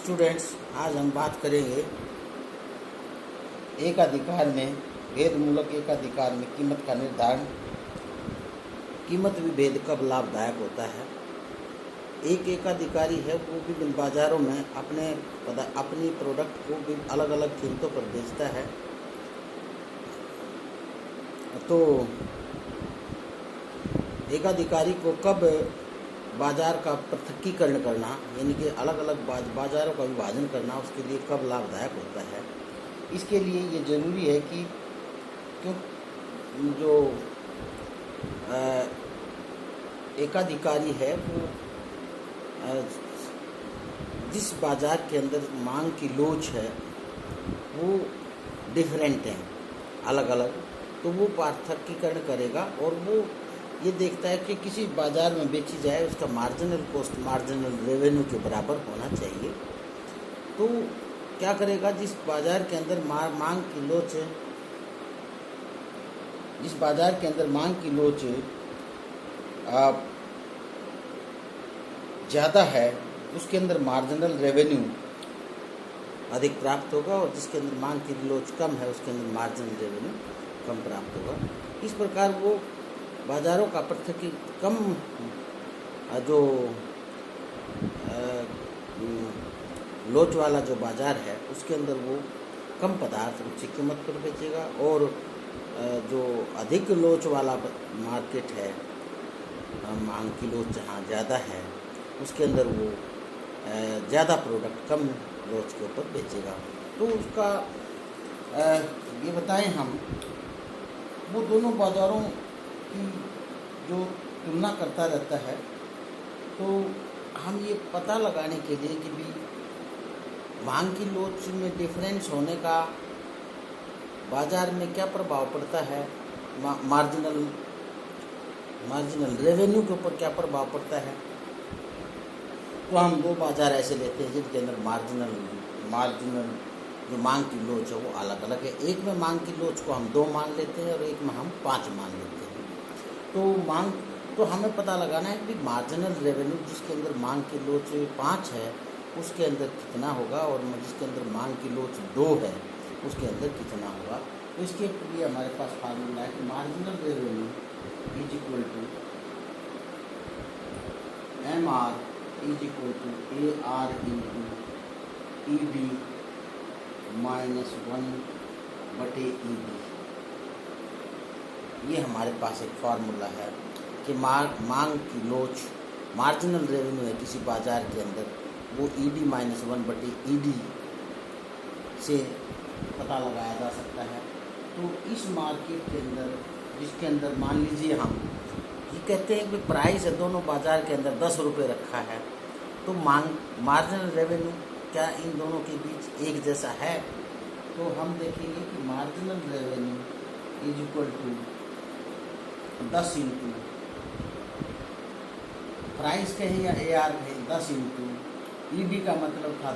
Students, आज हम बात करेंगे एकाधिकार में भेद मूलक एकाधिकार में कीमत का निर्धारण। कीमत विभेद कब लाभदायक होता है। एक एकाधिकारी है, वो विभिन्न बाजारों में अपनी प्रोडक्ट को भी अलग अलग कीमतों पर बेचता है। तो एकाधिकारी को कब बाजार का पृथक्कीकरण करना, यानी कि अलग अलग बाजारों का विभाजन करना, उसके लिए कब लाभदायक होता है। इसके लिए ये ज़रूरी है कि क्यों जो एकाधिकारी है वो जिस बाज़ार के अंदर मांग की लोच है वो डिफरेंट है, अलग अलग, तो वो पृथक्कीकरण करेगा और वो ये देखता है कि किसी बाज़ार में बेची जाए उसका मार्जिनल कॉस्ट मार्जिनल रेवेन्यू के बराबर होना चाहिए। तो क्या करेगा, जिस बाज़ार के अंदर मांग की लोच है, जिस बाज़ार के अंदर मांग की लोच ज़्यादा है उसके अंदर मार्जिनल रेवेन्यू अधिक प्राप्त होगा, और जिसके अंदर मांग की लोच कम है उसके अंदर मार्जिनल रेवेन्यू कम प्राप्त होगा। इस प्रकार वो बाज़ारों का पृथक्की कम जो लोच वाला जो बाज़ार है उसके अंदर वो कम पदार्थ उच्च कीमत पर बेचेगा, और जो अधिक लोच वाला मार्केट है, मांग की लोच जहाँ ज़्यादा है उसके अंदर वो ज़्यादा प्रोडक्ट कम लोच के ऊपर बेचेगा। तो उसका ये बताएं हम, वो दोनों बाज़ारों की जो तुलना करता रहता है, तो हम ये पता लगाने के लिए कि भी मांग की लोच में डिफरेंस होने का बाज़ार में क्या प्रभाव पड़ता है, मार्जिनल रेवेन्यू के ऊपर क्या प्रभाव पड़ता है। तो हम दो बाज़ार ऐसे लेते हैं जिनके अंदर मार्जिनल जो मांग की लोच है वो अलग अलग है। एक में मांग की लोच को हम 2 मान लेते हैं और एक में हम 5 मान लेते हैं। तो हमें पता लगाना है कि मार्जिनल रेवेन्यू जिसके अंदर मांग की लोच 5 है उसके अंदर कितना होगा, और जिसके अंदर मांग की लोच 2 है उसके अंदर कितना होगा। तो इसके लिए हमारे पास फार्मूला है कि marginal revenue is equal to MR is equal to AR into EB -1/EB। ये हमारे पास एक फार्मूला है कि मांग की लोच मार्जिनल रेवेन्यू है किसी बाज़ार के अंदर, वो ED -1/ED से पता लगाया जा सकता है। तो इस मार्केट के अंदर जिसके अंदर मान लीजिए हम ये कहते हैं कि प्राइस है दोनों बाज़ार के अंदर 10 रुपये रखा है, तो मार्जिनल रेवेन्यू क्या इन दोनों के बीच एक जैसा है। तो हम देखेंगे कि marginal revenue is equal to 10 into price कहें या AR कहें, 10 इंटू EB का मतलब था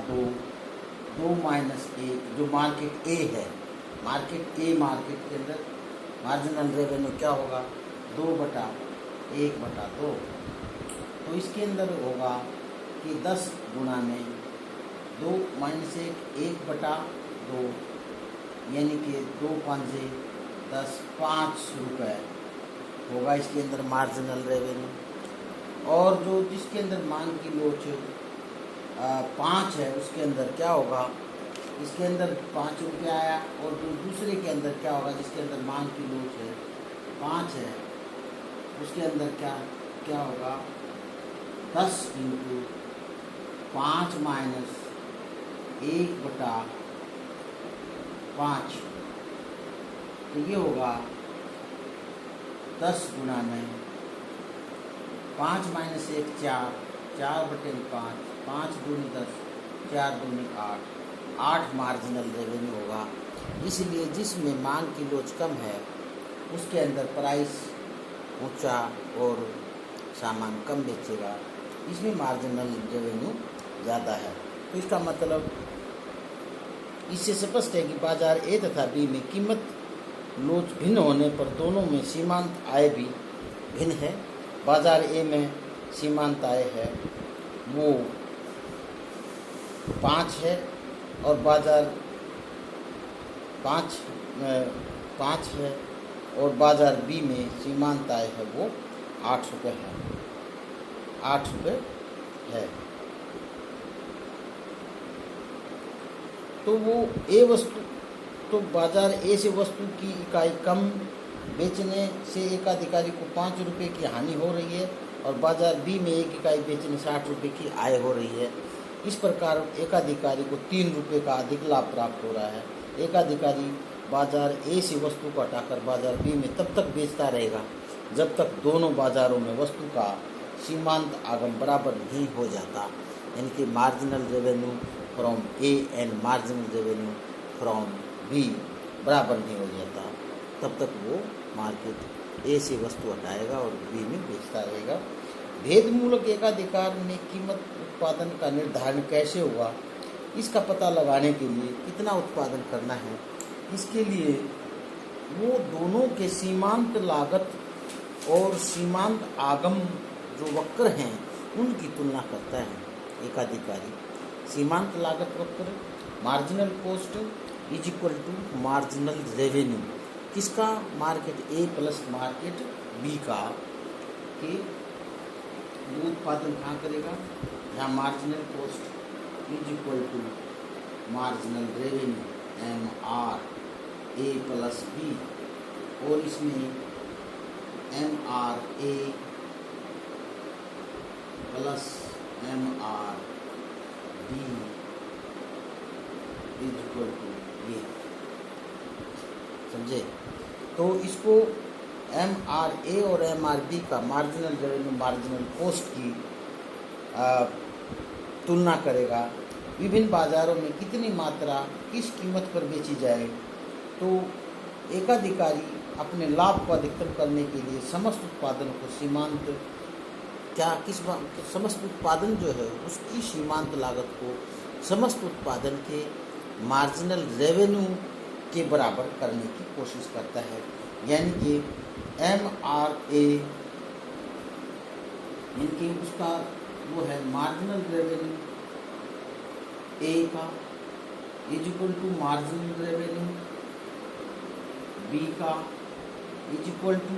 2 माइनस 1 जो मार्केट A है। मार्केट के अंदर मार्जिनल रेवेन्यू क्या होगा, 2/1/2। तो इसके अंदर होगा कि 10 गुणा में 2 माइनस 1/2, यानी कि 2 5 10 5 रुपये होगा इसके अंदर मार्जिनल रेवेन्यू। और जो जिसके अंदर मांग की लोच 5 है उसके अंदर क्या होगा, इसके अंदर 5 रुपये आया, और जो दूसरे के अंदर क्या होगा जिसके अंदर मांग की लोच है 5 है उसके अंदर क्या होगा, 10 इंटू 5 माइनस 1/5। तो ये होगा 10 गुणा में 5 माइनस 1 4/5, 5 दूनी 10, 4 दूनी 8 मार्जिनल रेवेन्यू होगा। इसलिए जिसमें मांग की लोच कम है उसके अंदर प्राइस ऊंचा और सामान कम बेचेगा, इसमें मार्जिनल रेवेन्यू ज़्यादा है। तो इसका मतलब इससे स्पष्ट है कि बाजार A तथा B में कीमत लोच भिन्न होने पर दोनों में सीमांत आय भी भिन्न है। बाजार ए में सीमांत आय है वो 5 है और बाज़ार 5 है और बाज़ार बी में सीमांत आय है वो 8 रुपये है, 8 रुपये है। तो वो ए वस्तु, तो बाज़ार ए से वस्तु की इकाई कम बेचने से एक अधिकारी को 5 रुपये की हानि हो रही है और बाज़ार बी में एक इकाई बेचने से 8 रुपये की आय हो रही है। इस प्रकार एक अधिकारी को 3 रुपये का अधिक लाभ प्राप्त हो रहा है। एक अधिकारी बाज़ार ए से वस्तु को हटाकर बाज़ार बी में तब तक बेचता रहेगा जब तक दोनों बाज़ारों में वस्तु का सीमांत आगम बराबर नहीं हो जाता, यानी कि marginal revenue from A and marginal revenue from B बराबर नहीं हो जाता, तब तक वो मार्केट ए से वस्तु हटाएगा और बी में बेचता रहेगा। भेदमूलक एकाधिकार में कीमत उत्पादन का निर्धारण कैसे हुआ, इसका पता लगाने के लिए कितना उत्पादन करना है, इसके लिए वो दोनों के सीमांत लागत और सीमांत आगम जो वक्र हैं उनकी तुलना करता है एकाधिकारी। सीमांत लागत वक्र marginal cost is equal to marginal revenue, किसका, market A plus market B का, कि वो उत्पादन कहाँ करेगा, यहाँ marginal cost is equal to marginal revenue M R A plus B, और इसमें M R A plus M R B is equal to ये, समझे। तो इसको एम आर ए और एम आर बी का मार्जिनल रेवेन्यू मार्जिनल कॉस्ट की तुलना करेगा। विभिन्न बाज़ारों में कितनी मात्रा किस कीमत पर बेची जाए, तो एकाधिकारी अपने लाभ को अधिकतम करने के लिए समस्त उत्पादन को सीमांत समस्त उत्पादन जो है उसकी सीमांत लागत को समस्त उत्पादन के मार्जिनल रेवेन्यू के बराबर करने की कोशिश करता है, यानी कि एम आर ए, यानी कि उसका वो है मार्जिनल रेवेन्यू ए का is equal to marginal revenue B का is equal to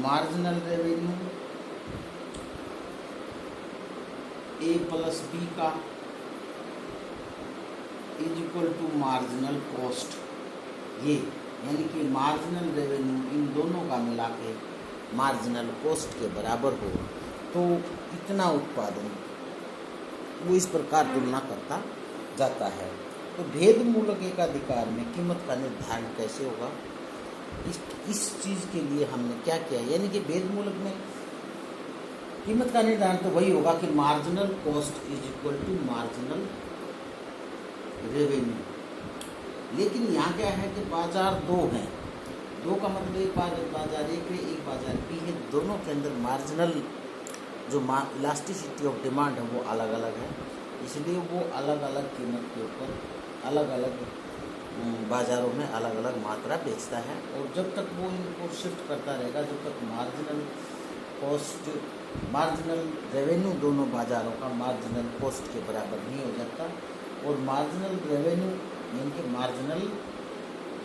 marginal revenue A plus B का is equal to marginal cost, ये यानी कि मार्जिनल रेवेन्यू इन दोनों का मिला के मार्जिनल कॉस्ट के बराबर हो, तो इतना उत्पादन वो इस प्रकार तुलना करता जाता है। तो भेदमूलक एकाधिकार में कीमत का निर्धारण कैसे होगा, इस चीज़ के लिए हमने क्या किया, यानी कि भेदमूलक में कीमत का निर्धारण तो वही होगा कि marginal cost is equal to marginal revenue. लेकिन यहाँ क्या है कि बाजार दो हैं, दो का मतलब एक बाजार एक है, एक बाजार बी है, दोनों के अंदर मार्जिनल जो इलास्टिसिटी ऑफ डिमांड है वो अलग अलग है, इसलिए वो अलग अलग कीमत के ऊपर अलग अलग बाज़ारों में अलग अलग मात्रा बेचता है। और जब तक वो इनको शिफ्ट करता रहेगा, जब तक मार्जिनल कॉस्ट मार्जिनल रेवेन्यू दोनों बाज़ारों का मार्जिनल कॉस्ट के बराबर नहीं हो जाता, और मार्जिनल रेवेन्यू यानी कि मार्जिनल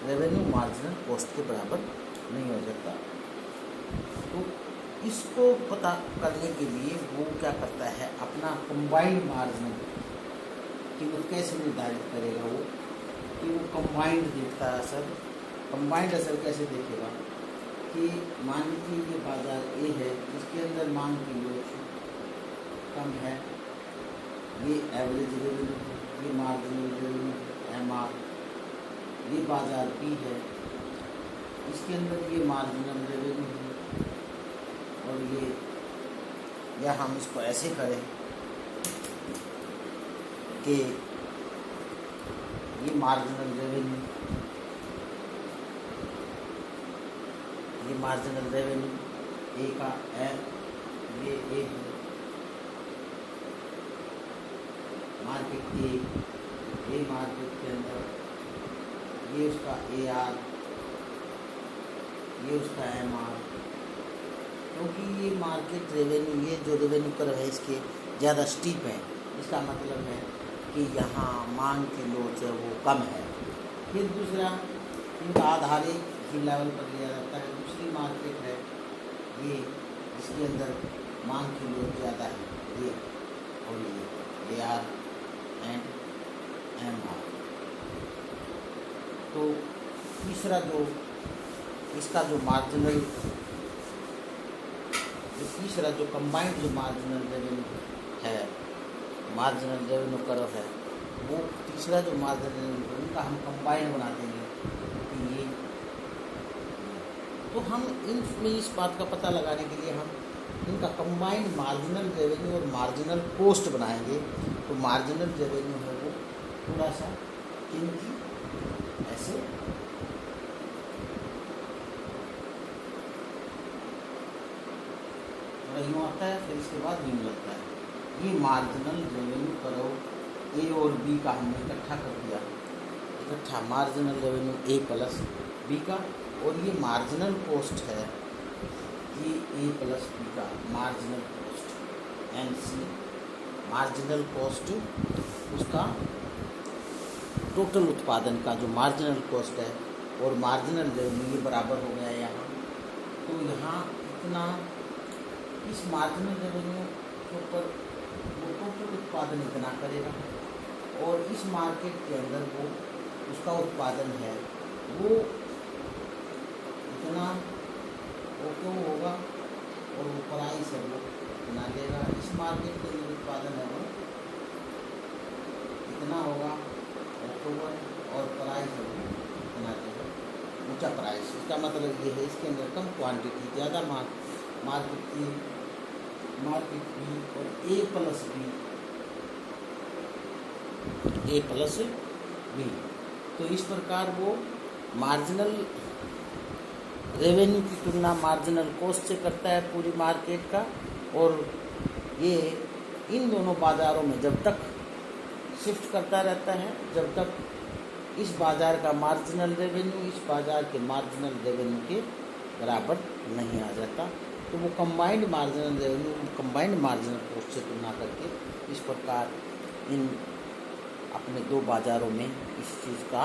रेवेन्यू मार्जिनल कॉस्ट के बराबर नहीं हो जाता। तो इसको पता करने के लिए वो क्या करता है, अपना कंबाइंड मार्जिनल कीमत कैसे निर्धारित करेगा, वो कि वो कंबाइंड देखता है असर। कंबाइंड असर कैसे देखेगा कि मान लीजिए ये बाजार ए है, इसके अंदर मांग की लोच कम है, ये एवरेज रेवेन्यू, ये मार्जिनल रेवेन्यू एम आर, ये बाजार बी है, इसके अंदर ये मार्जिनल रेवेन्यू है, और ये, या हम इसको ऐसे करें कि ये मार्जिनल रेवेन्यू, ये मार्जिनल रेवेन्यू ए का ये ए है, मार्केट ए मार्केट के अंदर ये उसका ए आर, ये उसका एम आर, क्योंकि ये मार्केट रेवेन्यू, ये जो रेवेन्यू कर्व है इसके ज़्यादा स्टीप है, इसका मतलब है कि यहाँ मांग की लोच है वो कम है। फिर दूसरा, इनका आधारित ही लेवल पर लिया जाता है। दूसरी मार्केट है ये, इसके अंदर मांग की लोच ज़्यादा है, ये और ये AR एंड MR। तो तीसरा जो इसका जो मार्जिनल, तीसरा जो कंबाइंड जो मार्जिनल रेवेन्यू है, मार्जिनल रेवेन्यू कर्व है, वो तीसरा जो मार्जिनल उनका हम कंबाइंड बना देंगे कि ये। तो हम इनमें इस बात का पता लगाने के लिए हम इनका कंबाइंड मार्जिनल रेवेन्यू और मार्जिनल कॉस्ट बनाएंगे। तो मार्जिनल रेवेन्यू है वो थोड़ा सा इनकी ऐसे यूँ आता है, फिर इसके बाद यूँ लगता है। ये मार्जिनल रेवेन्यू करो A और B का हमने इकट्ठा कर दिया, इकट्ठा marginal revenue A plus B का, और ये मार्जिनल कॉस्ट है ये A प्लस B का marginal cost, MC marginal cost, उसका टोटल उत्पादन का जो मार्जिनल कॉस्ट है और मार्जिनल रेवेन्यू ये बराबर हो गया यहाँ। तो यहाँ इतना इस मार्जिनल रेवेन्यू के ऊपर वो टोटल उत्पादन इतना करेगा, और इस मार्केट के अंदर वो उसका उत्पादन है वो इतना वो क्यों होगा, और वो प्राइस है वो इतना लेगा। इस मार्केट के अंदर उत्पादन है वो इतना होगा ओके, और प्राइस है वो इतना देगा, ऊँचा प्राइस। इसका मतलब ये है इसके अंदर कम क्वांटिटी, ज़्यादा मार्केट B और A प्लस B। तो इस प्रकार वो मार्जिनल रेवेन्यू की तुलना मार्जिनल कॉस्ट से करता है पूरी मार्केट का, और ये इन दोनों बाज़ारों में जब तक शिफ्ट करता रहता है जब तक इस बाज़ार का मार्जिनल रेवेन्यू इस बाज़ार के मार्जिनल रेवेन्यू के बराबर नहीं आ जाता। तो वो combined marginal revenue combined marginal cost से तुलना करके इस प्रकार इन अपने दो बाज़ारों में इस चीज़ का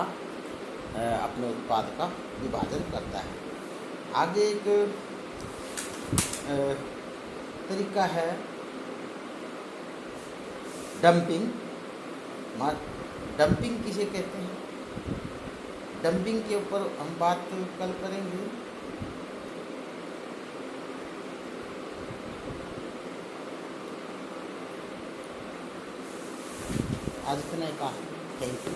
अपने उत्पाद का विभाजन करता है। आगे एक तरीका है डंपिंग। डंपिंग किसे कहते हैं, डंपिंग के ऊपर हम बात कल करेंगे। आज इतना ही काफ़ी, थैंक यू।